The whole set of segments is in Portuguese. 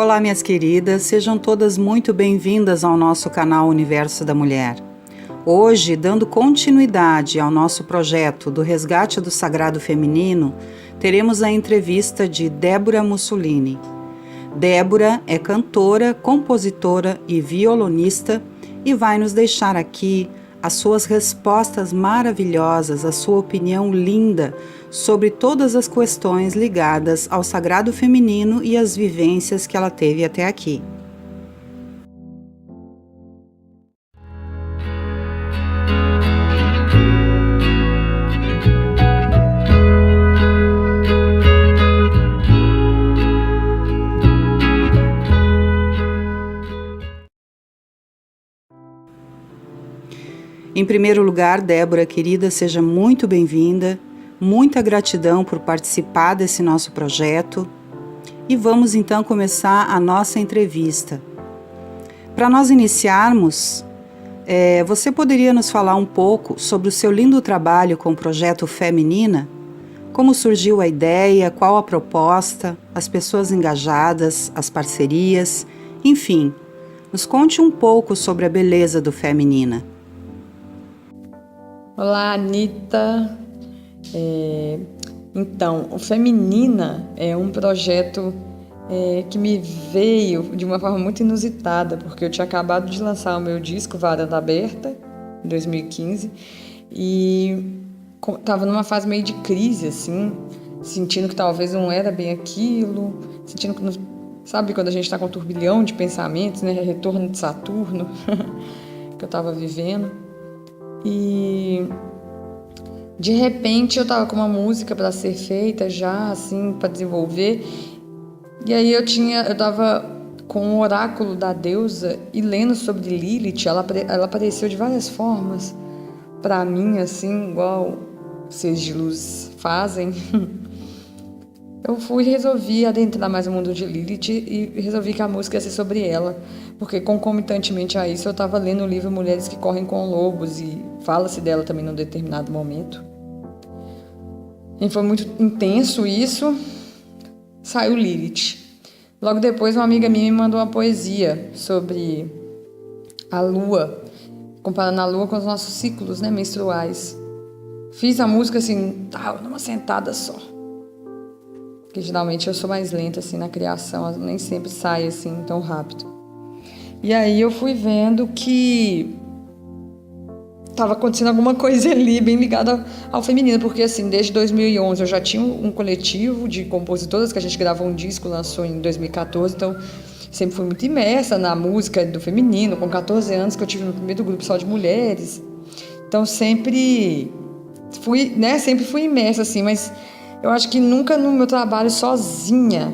Olá, minhas queridas, sejam todas muito bem-vindas ao nosso canal Universo da Mulher. Hoje, dando continuidade ao nosso projeto do Resgate do Sagrado Feminino, teremos a entrevista de Débora Mussolini. Débora é cantora, compositora e violonista e vai nos deixar aqui as suas respostas maravilhosas, a sua opinião linda sobre todas as questões ligadas ao sagrado feminino e as vivências que ela teve até aqui. Em primeiro lugar, Débora, querida, seja muito bem-vinda, muita gratidão por participar desse nosso projeto e vamos então começar a nossa entrevista. Para nós iniciarmos, você poderia nos falar um pouco sobre o seu lindo trabalho com o projeto Feminina? Como surgiu a ideia, qual a proposta, as pessoas engajadas, as parcerias, enfim, nos conte um pouco sobre a beleza do Feminina. Olá, Anitta. Então, o Feminina é um projeto que me veio de uma forma muito inusitada, porque eu tinha acabado de lançar o meu disco Varanda Aberta, em 2015, e estava numa fase meio de crise, assim, sentindo que talvez não era bem aquilo, sentindo que, sabe, quando a gente está com um turbilhão de pensamentos, né, retorno de Saturno, que eu estava vivendo. E de repente eu tava com uma música para ser feita já, assim, para desenvolver. E aí eu tava com o oráculo da deusa e lendo sobre Lilith. Ela apareceu de várias formas para mim, assim, igual seres de luz fazem. Eu resolvi adentrar mais o mundo de Lilith e resolvi que a música ia ser sobre ela, porque concomitantemente a isso eu estava lendo o livro Mulheres que Correm com Lobos e fala-se dela também num determinado momento. E foi muito intenso isso, saiu Lilith. Logo depois uma amiga minha me mandou uma poesia sobre a lua, comparando a lua com os nossos ciclos, né, menstruais. Fiz a música assim, numa sentada só. Porque geralmente eu sou mais lenta assim na criação, nem sempre sai assim tão rápido. E aí eu fui vendo que estava acontecendo alguma coisa ali bem ligada ao feminino, porque assim, desde 2011 eu já tinha um coletivo de compositoras que a gente gravou um disco, lançou em 2014, então sempre fui muito imersa na música do feminino, com 14 anos que eu tive meu primeiro grupo só de mulheres. Então sempre fui imersa assim, mas eu acho que nunca no meu trabalho sozinha,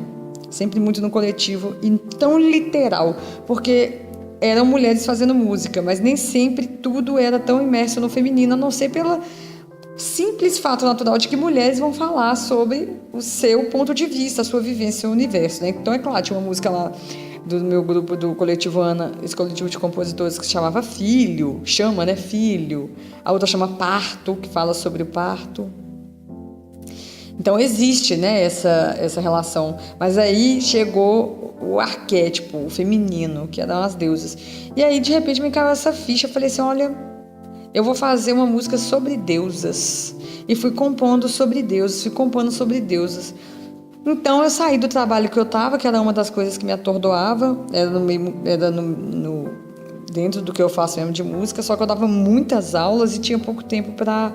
sempre muito no coletivo e tão literal, porque eram mulheres fazendo música, mas nem sempre tudo era tão imerso no feminino, a não ser pelo simples fato natural de que mulheres vão falar sobre o seu ponto de vista, a sua vivência, o universo, né? Então, é claro, tinha uma música lá do meu grupo, do coletivo Ana, esse coletivo de compositores que se chamava Filho, Filho, a outra chama Parto, que fala sobre o parto. Então existe, né, essa relação, mas aí chegou o arquétipo, o feminino, que eram as deusas. E aí de repente me caiu essa ficha, eu falei assim, olha, eu vou fazer uma música sobre deusas. E fui compondo sobre deusas. Então eu saí do trabalho que eu estava, que era uma das coisas que me atordoava, era dentro do que eu faço mesmo de música, só que eu dava muitas aulas e tinha pouco tempo para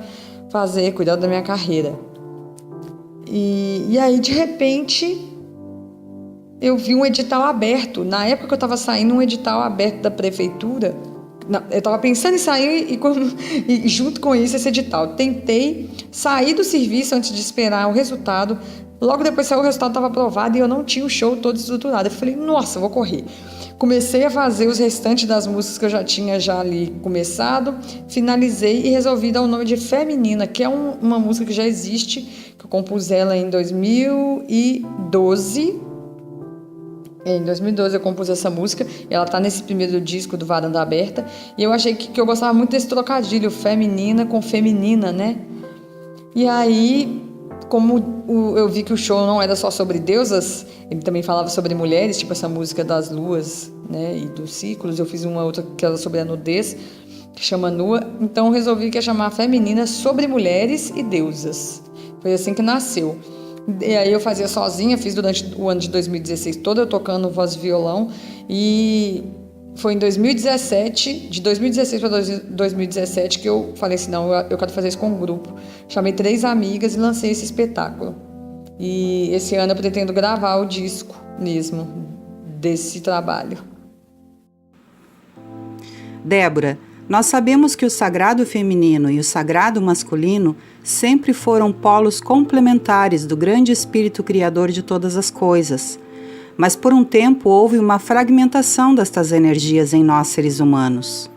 cuidar da minha carreira. E aí, de repente, eu vi um edital aberto. Na época que eu estava saindo, um edital aberto da prefeitura. Eu estava pensando em sair e junto com isso, esse edital. Tentei sair do serviço antes de esperar o resultado. Logo depois saiu o resultado, estava aprovado e eu não tinha o show todo estruturado. Eu falei, nossa, vou correr. Comecei a fazer os restantes das músicas que eu já tinha ali começado, finalizei e resolvi dar o nome de Feminina, que é uma música que já existe, que eu compus ela em 2012. Em 2012 eu compus essa música, ela tá nesse primeiro disco do Varanda Aberta, e eu achei que eu gostava muito desse trocadilho, feminina com feminina, né? E aí como eu vi que o show não era só sobre deusas, ele também falava sobre mulheres, tipo essa música das luas, né, e dos ciclos. Eu fiz uma outra que era sobre a nudez, que chama Nua. Então eu resolvi que ia chamar Feminina sobre mulheres e deusas. Foi assim que nasceu. E aí eu fazia sozinha, fiz durante o ano de 2016 todo eu tocando voz e violão, e foi em 2017, de 2016 para 2017, que eu falei assim, não, eu quero fazer isso com um grupo. Chamei 3 amigas e lancei esse espetáculo. E esse ano eu pretendo gravar o disco mesmo desse trabalho. Débora, nós sabemos que o sagrado feminino e o sagrado masculino sempre foram polos complementares do grande espírito criador de todas as coisas. Mas por um tempo houve uma fragmentação destas energias em nós seres humanos.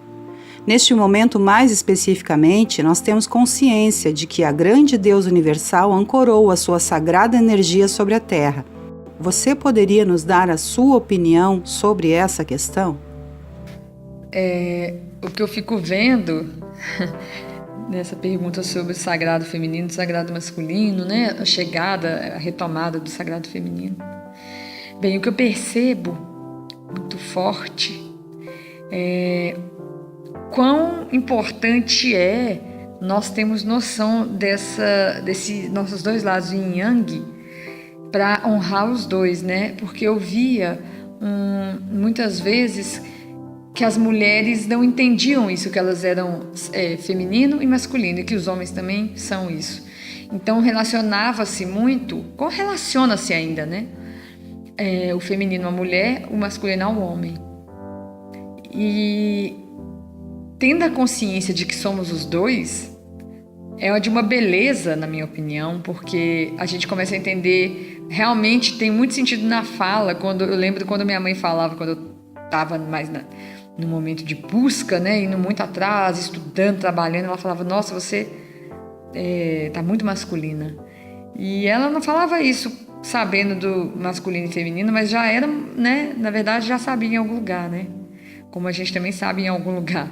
Neste momento, mais especificamente, nós temos consciência de que a grande Deus universal ancorou a sua sagrada energia sobre a Terra. Você poderia nos dar a sua opinião sobre essa questão? O que eu fico vendo nessa pergunta sobre o sagrado feminino e o sagrado masculino, né? A chegada, a retomada do sagrado feminino. Bem, o que eu percebo muito forte é quão importante é nós termos noção desses nossos 2 lados yin yang para honrar os 2, né? Porque eu via muitas vezes que as mulheres não entendiam isso, que elas eram feminino e masculino, e que os homens também são isso. Então relacionava-se muito, correlaciona-se ainda, né? O feminino à mulher, o masculino ao homem. E tendo a consciência de que somos os 2, é de uma beleza, na minha opinião, porque a gente começa a entender, realmente tem muito sentido na fala. Eu lembro quando minha mãe falava, quando eu estava mais no momento de busca, né, indo muito atrás, estudando, trabalhando, ela falava, nossa, você tá muito masculina. E ela não falava isso sabendo do masculino e feminino, mas já era, né, na verdade já sabia em algum lugar, né, como a gente também sabe em algum lugar.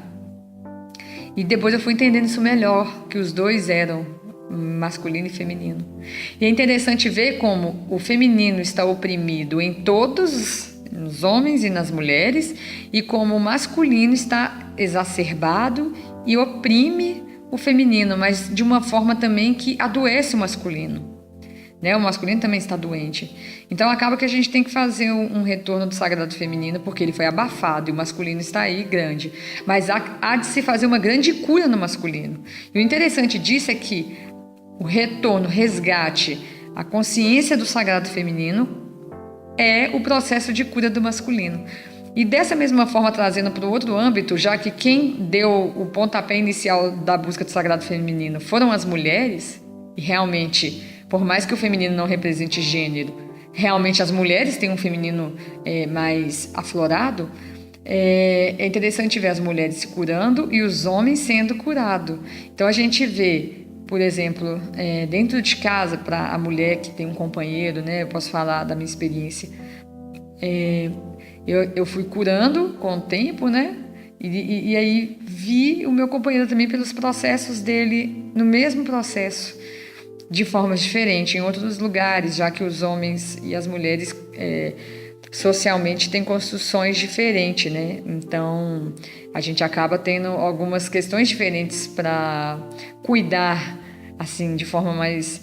E depois eu fui entendendo isso melhor, que os 2 eram masculino e feminino. E é interessante ver como o feminino está oprimido em todos, nos homens e nas mulheres, e como o masculino está exacerbado e oprime o feminino, mas de uma forma também que adoece o masculino. Né? O masculino também está doente. Então acaba que a gente tem que fazer um retorno do sagrado feminino, porque ele foi abafado e o masculino está aí grande. Mas há de se fazer uma grande cura no masculino. E o interessante disso é que o retorno, o resgate, a consciência do sagrado feminino é o processo de cura do masculino. E dessa mesma forma, trazendo para o outro âmbito, já que quem deu o pontapé inicial da busca do sagrado feminino foram as mulheres, e realmente, por mais que o feminino não represente gênero, realmente as mulheres têm um feminino mais aflorado, é interessante ver as mulheres se curando e os homens sendo curados. Então a gente vê, por exemplo, dentro de casa, para a mulher que tem um companheiro, né, eu posso falar da minha experiência, eu fui curando com o tempo, né, e aí vi o meu companheiro também pelos processos dele, no mesmo processo, de formas diferentes, em outros lugares, já que os homens e as mulheres socialmente têm construções diferentes, né? Então, a gente acaba tendo algumas questões diferentes para cuidar, assim, de forma mais,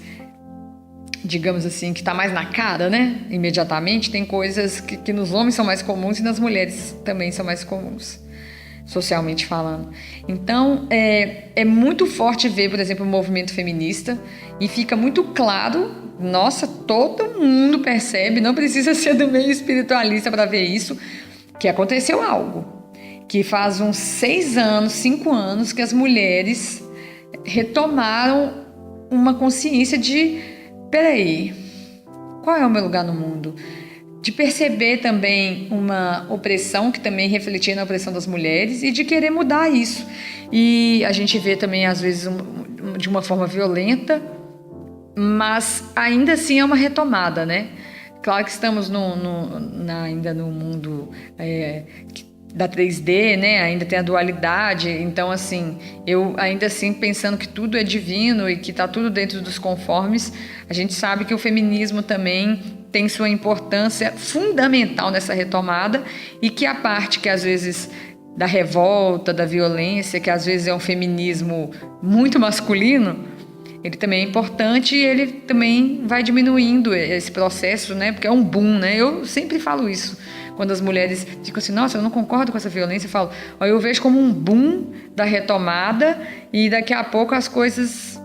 digamos assim, que está mais na cara, né? Imediatamente, tem coisas que nos homens são mais comuns e nas mulheres também são mais comuns, socialmente falando. Então, é muito forte ver, por exemplo, o movimento feminista, e fica muito claro, nossa, todo mundo percebe, não precisa ser do meio espiritualista para ver isso, que aconteceu algo, que faz uns 6 anos, 5 anos, que as mulheres retomaram uma consciência de, peraí, qual é o meu lugar no mundo? De perceber também uma opressão que também refletia na opressão das mulheres e de querer mudar isso. E a gente vê também, às vezes, de uma forma violenta, mas ainda assim é uma retomada, né? Claro que estamos ainda no mundo da 3D, né? Ainda tem a dualidade. Então, assim, eu ainda assim, pensando que tudo é divino e que está tudo dentro dos conformes, a gente sabe que o feminismo também tem sua importância fundamental nessa retomada, e que a parte que às vezes da revolta, da violência, que às vezes é um feminismo muito masculino, ele também é importante, e ele também vai diminuindo esse processo, né? Porque é um boom, né? Eu sempre falo isso. Quando as mulheres ficam assim, nossa, eu não concordo com essa violência, eu falo, eu vejo como um boom da retomada, e daqui a pouco as coisas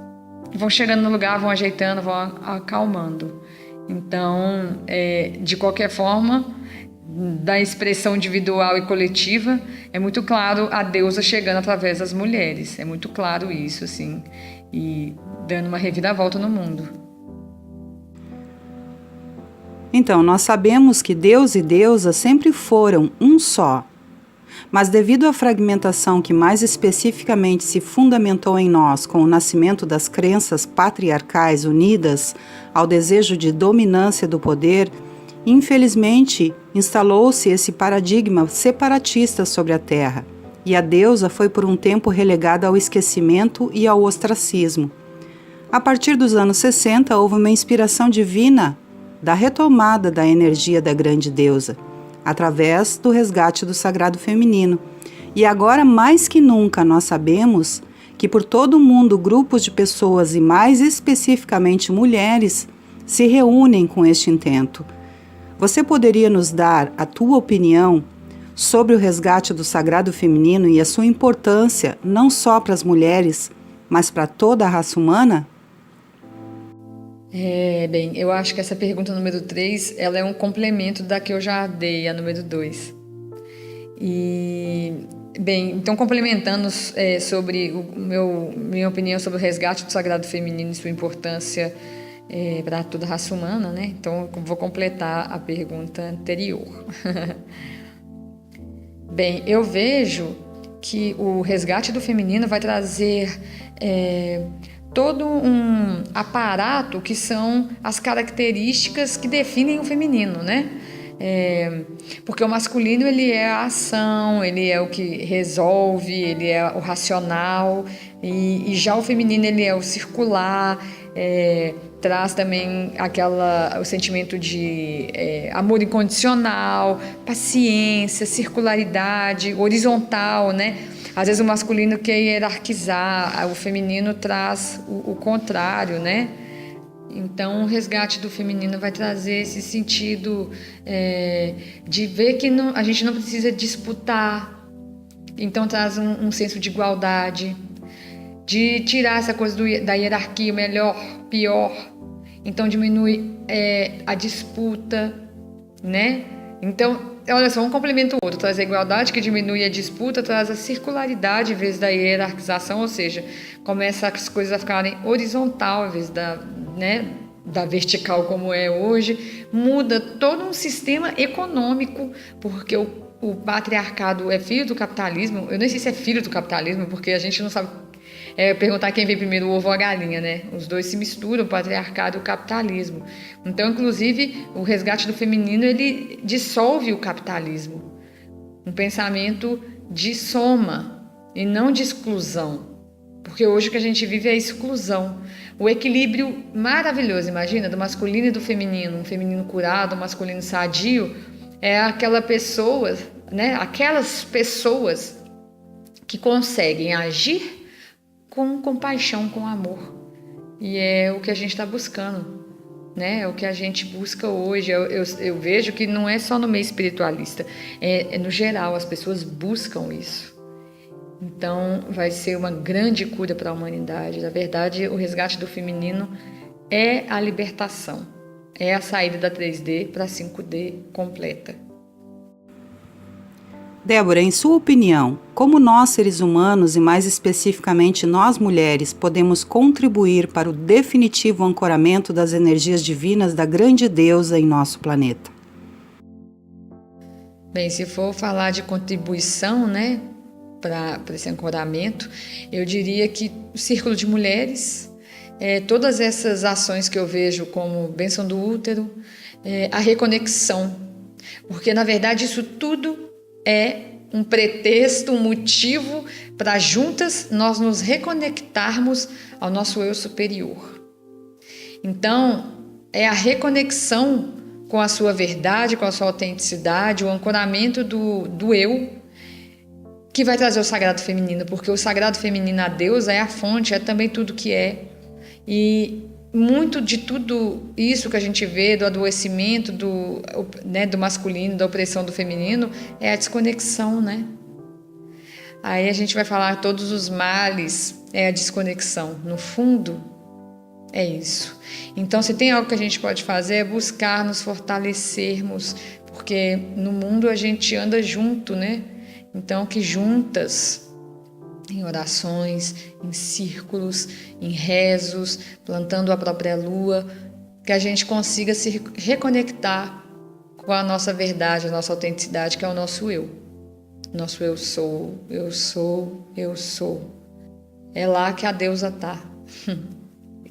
vão chegando no lugar, vão ajeitando, vão acalmando. Então, de qualquer forma, da expressão individual e coletiva, é muito claro a deusa chegando através das mulheres. É muito claro isso, assim, e dando uma reviravolta no mundo. Então, nós sabemos que Deus e deusa sempre foram um só. Mas devido à fragmentação que mais especificamente se fundamentou em nós com o nascimento das crenças patriarcais unidas ao desejo de dominância do poder, infelizmente instalou-se esse paradigma separatista sobre a Terra, e a deusa foi por um tempo relegada ao esquecimento e ao ostracismo. A partir dos anos 60, houve uma inspiração divina da retomada da energia da grande deusa, através do resgate do sagrado feminino. E agora, mais que nunca, nós sabemos que por todo o mundo grupos de pessoas, e mais especificamente mulheres, se reúnem com este intento. Você poderia nos dar a tua opinião sobre o resgate do sagrado feminino e a sua importância não só para as mulheres, mas para toda a raça humana? Bem, eu acho que essa pergunta número 3, ela é um complemento da que eu já dei, a número 2. E, bem, então complementando sobre minha opinião sobre o resgate do sagrado feminino e sua importância para toda a raça humana, né? Então eu vou completar a pergunta anterior. Bem, eu vejo que o resgate do feminino vai trazer todo um aparato que são as características que definem o feminino, né? Porque o masculino, ele é a ação, ele é o que resolve, ele é o racional, e já o feminino, ele é o circular, traz também o sentimento de amor incondicional, paciência, circularidade, horizontal, né? Às vezes o masculino quer hierarquizar, o feminino traz o contrário, né? Então, o resgate do feminino vai trazer esse sentido de ver que a gente não precisa disputar. Então, traz um senso de igualdade, de tirar essa coisa da hierarquia, melhor, pior. Então, diminui a disputa, né? Então, olha só, um complementa o outro, traz a igualdade, que diminui a disputa, traz a circularidade em vez da hierarquização, ou seja, começa as coisas a ficarem horizontal em vez da vertical como é hoje, muda todo um sistema econômico, porque o patriarcado é filho do capitalismo. Eu nem sei se é filho do capitalismo, porque a gente não sabe perguntar quem veio primeiro, o ovo ou a galinha, né? Os dois se misturam, o patriarcado e o capitalismo. Então, inclusive, o resgate do feminino, ele dissolve o capitalismo. Um pensamento de soma e não de exclusão. Porque hoje o que a gente vive é a exclusão. O equilíbrio maravilhoso, imagina, do masculino e do feminino. Um feminino curado, um masculino sadio, é aquela pessoa, né? Aquelas pessoas que conseguem agir com compaixão, com amor. E é o que a gente está buscando, né? É o que a gente busca hoje. Eu vejo que não é só no meio espiritualista, é no geral, as pessoas buscam isso. Então, vai ser uma grande cura para a humanidade. Na verdade, o resgate do feminino é a libertação, é a saída da 3D para a 5D completa. Débora, em sua opinião, como nós, seres humanos, e mais especificamente nós, mulheres, podemos contribuir para o definitivo ancoramento das energias divinas da grande deusa em nosso planeta? Bem, se for falar de contribuição, né, para esse ancoramento, eu diria que o Círculo de Mulheres, todas essas ações que eu vejo como bênção do útero, a reconexão, porque na verdade isso tudo é um pretexto, um motivo para juntas nós nos reconectarmos ao nosso eu superior. Então, é a reconexão com a sua verdade, com a sua autenticidade, o ancoramento do eu, que vai trazer o sagrado feminino, porque o sagrado feminino, a deusa, é a fonte, é também tudo que é. E muito de tudo isso que a gente vê, do adoecimento, do masculino, da opressão do feminino, é a desconexão, né? Aí a gente vai falar todos os males, é a desconexão. No fundo, é isso. Então, se tem algo que a gente pode fazer, é buscar nos fortalecermos, porque no mundo a gente anda junto, né? Então, que juntas, em orações, em círculos, em rezos, plantando a própria lua, que a gente consiga se reconectar com a nossa verdade, a nossa autenticidade, que é o nosso eu. Nosso eu sou, eu sou, eu sou. É lá que a deusa está.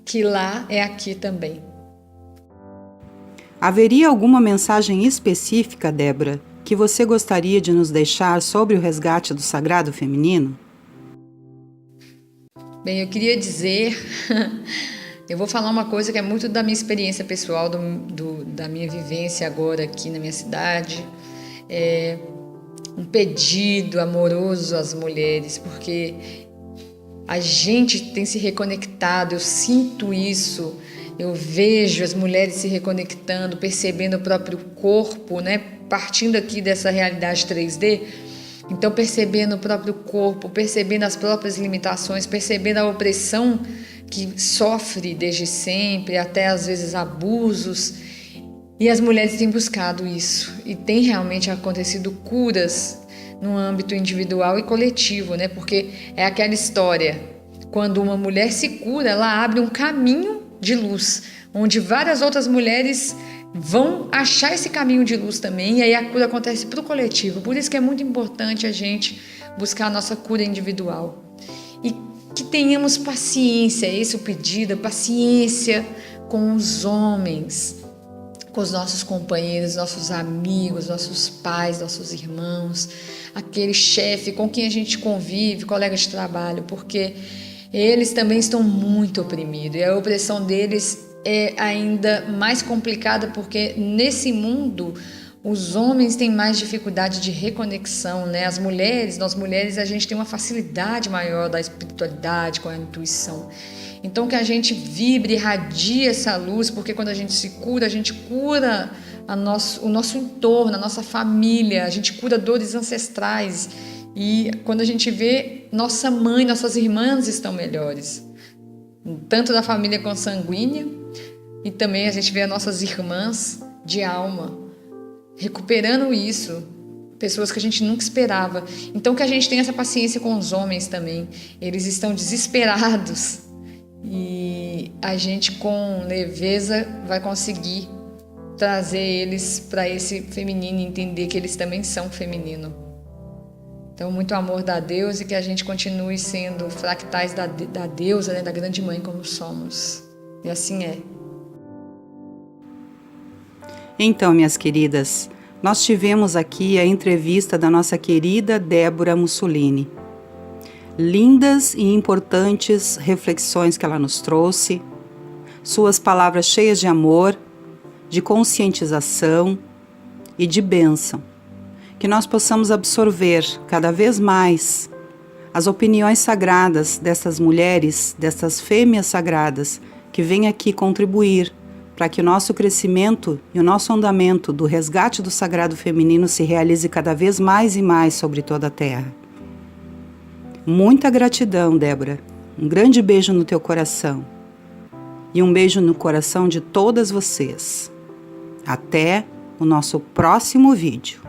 Que lá é aqui também. Haveria alguma mensagem específica, Débora, que você gostaria de nos deixar sobre o resgate do sagrado feminino? Bem, eu queria dizer, eu vou falar uma coisa que é muito da minha experiência pessoal, da minha vivência agora aqui na minha cidade, é um pedido amoroso às mulheres, porque a gente tem se reconectado, eu sinto isso, eu vejo as mulheres se reconectando, percebendo o próprio corpo, né? Partindo aqui dessa realidade 3D, então percebendo o próprio corpo, percebendo as próprias limitações, percebendo a opressão que sofre desde sempre, até às vezes abusos, e as mulheres têm buscado isso, e tem realmente acontecido curas no âmbito individual e coletivo, né? Porque é aquela história, quando uma mulher se cura, ela abre um caminho de luz, onde várias outras mulheres vão achar esse caminho de luz também, e aí a cura acontece para o coletivo. Por isso que é muito importante a gente buscar a nossa cura individual. E que tenhamos paciência, esse é o pedido, paciência com os homens, com os nossos companheiros, nossos amigos, nossos pais, nossos irmãos, aquele chefe com quem a gente convive, colega de trabalho, porque eles também estão muito oprimidos, e a opressão deles é ainda mais complicada, porque nesse mundo os homens têm mais dificuldade de reconexão, né? As mulheres, nós mulheres, a gente tem uma facilidade maior da espiritualidade, com a intuição. Então que a gente vibre, irradie essa luz, porque quando a gente cura o nosso entorno, a nossa família, a gente cura dores ancestrais. E quando a gente vê, nossa mãe, nossas irmãs estão melhores, tanto da família consanguínea, e também a gente vê as nossas irmãs de alma recuperando isso, pessoas que a gente nunca esperava. Então que a gente tenha essa paciência com os homens também, eles estão desesperados, e a gente com leveza vai conseguir trazer eles para esse feminino e entender que eles também são feminino. Então, muito amor da deusa, e que a gente continue sendo fractais da deusa, né, da grande mãe como somos. E assim é. Então, minhas queridas, nós tivemos aqui a entrevista da nossa querida Débora Mussolini. Lindas e importantes reflexões que ela nos trouxe, suas palavras cheias de amor, de conscientização e de bênção. Que nós possamos absorver cada vez mais as opiniões sagradas dessas mulheres, dessas fêmeas sagradas, que vêm aqui contribuir para que o nosso crescimento e o nosso andamento do resgate do sagrado feminino se realize cada vez mais e mais sobre toda a Terra. Muita gratidão, Débora. Um grande beijo no teu coração. E um beijo no coração de todas vocês. Até o nosso próximo vídeo.